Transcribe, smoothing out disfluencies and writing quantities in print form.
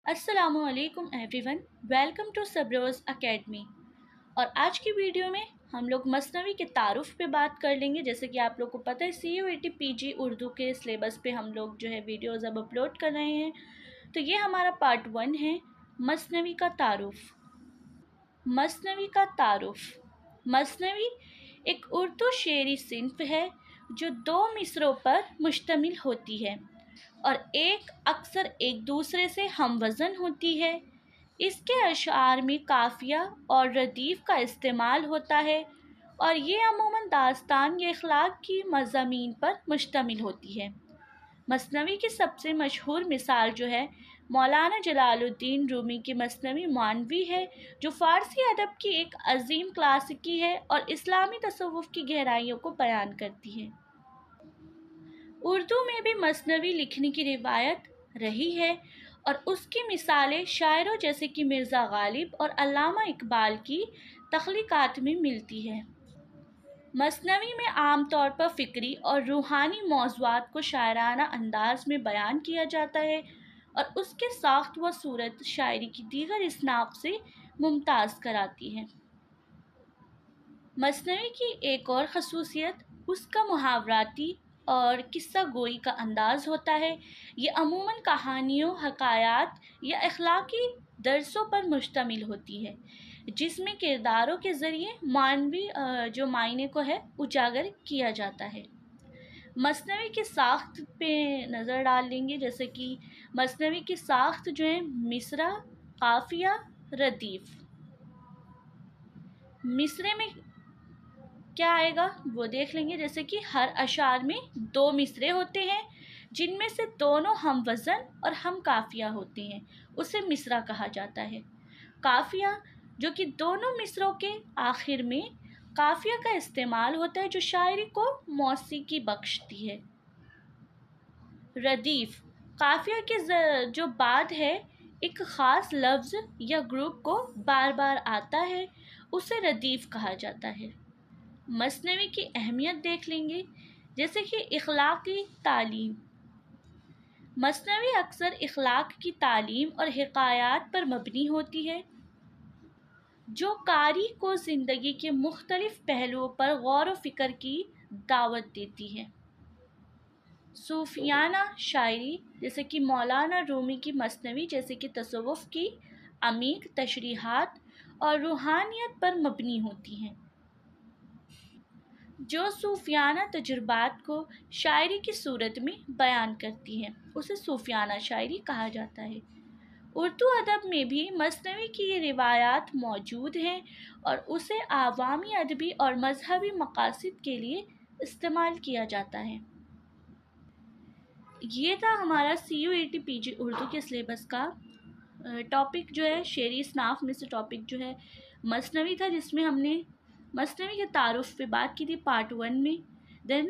अस्सलामु अलैकुम everyone, welcome to सबरोज़ academy. और आज की वीडियो में हम लोग मसनवी के तारुफ़ पे बात कर लेंगे। जैसे कि आप लोग को पता है CUET PG उर्दू के सिलेबस पे हम लोग जो है वीडियोज़ अब अपलोड कर रहे हैं। तो ये हमारा पार्ट 1 है, मसनवी का तारुफ़। मसनवी का तारुफ़। मसनवी एक उर्दू शेरी सिन्फ़ है जो 2 मिसरों पर मुश्तमिल होती है और अक्सर एक दूसरे से हमवज़न होती है। इसके अशआर में काफ़िया और रदीफ़ का इस्तेमाल होता है और ये अमूमन दास्तान या अखलाक की मज़ामीन पर मुश्तमिल होती है। मसनवी की सबसे मशहूर मिसाल जो है मौलाना जलालुद्दीन रूमी की मसनवी मानवी है, जो फ़ारसी अदब की एक अज़ीम क्लासिकी है और इस्लामी तसव्वुफ़ की गहराइयों को बयान करती है। उर्दू में भी मसनवी लिखने की रिवायत रही है और उसकी मिसालें शायरों जैसे कि मिर्ज़ा गालिब और अल्लामा इकबाल की तख्लीक़ात में मिलती हैं। मसनवी में आम तौर पर फ़िक्री और रूहानी मौज़ूआत को शायराना अंदाज में बयान किया जाता है और उसके साख्त व सूरत शायरी की दीगर इसनाफ़ से मुमताज़ कराती है। मसनवी की एक और ख़ुसूसियत उसका मुहावराती और किस्सा गोई का अंदाज़ होता है। ये अमूमन कहानियों, हकायात या अखलाकी दरसों पर मुश्तमिल होती है, जिसमें किरदारों के ज़रिए मानवी जो मायने को है उजागर किया जाता है। मसनवी की साख्त पे नज़र डाल लेंगे। जैसे कि मसनवी की साख्त जो है मिसरा, काफ़िया, रदीफ़। मिसरे में क्या आएगा वो देख लेंगे। जैसे कि हर अशार में 2 मिसरे होते हैं जिनमें से दोनों हम वज़न और हम काफ़िया होते हैं, उसे मिसरा कहा जाता है। काफ़िया जो कि दोनों मिसरों के आखिर में काफ़िया का इस्तेमाल होता है, जो शायरी को मौसीकी बख्शती है। रदीफ़ काफ़िया के जो बाद है एक ख़ास लफ्ज़ या ग्रुप को बार बार आता है, उसे रदीफ़ कहा जाता है। मसनवी की अहमियत देख लेंगे। जैसे कि इखलाकी तालीम। मसनवी अक्सर इखलाक की तालीम और हिकायात पर मबनी होती है, जो कारी को ज़िंदगी के मुख्तलिफ़ पहलुओं पर गौर व फ़िक्र की दावत देती है। सूफियाना शायरी जैसे कि मौलाना रूमी की मसनवी जैसे कि तसव्वुफ़ की अमीक तशरीहात और रूहानियत पर मबनी होती हैं, जो सूफियाना तजुर्बात को शायरी की सूरत में बयान करती हैं, उसे सूफियाना शायरी कहा जाता है। उर्दू अदब में भी मसनवी की ये रिवायात मौजूद हैं और उसे आवामी अदबी और मजहबी मकासद के लिए इस्तेमाल किया जाता है। ये था हमारा CUET PG उर्दू के सिलेबस का टॉपिक जो है शेरी इसनाफ़ में से टॉपिक जो है मसनवी था, जिसमें हमने मसनवी के तारुफ़ पे बात की थी पार्ट 1 में। देन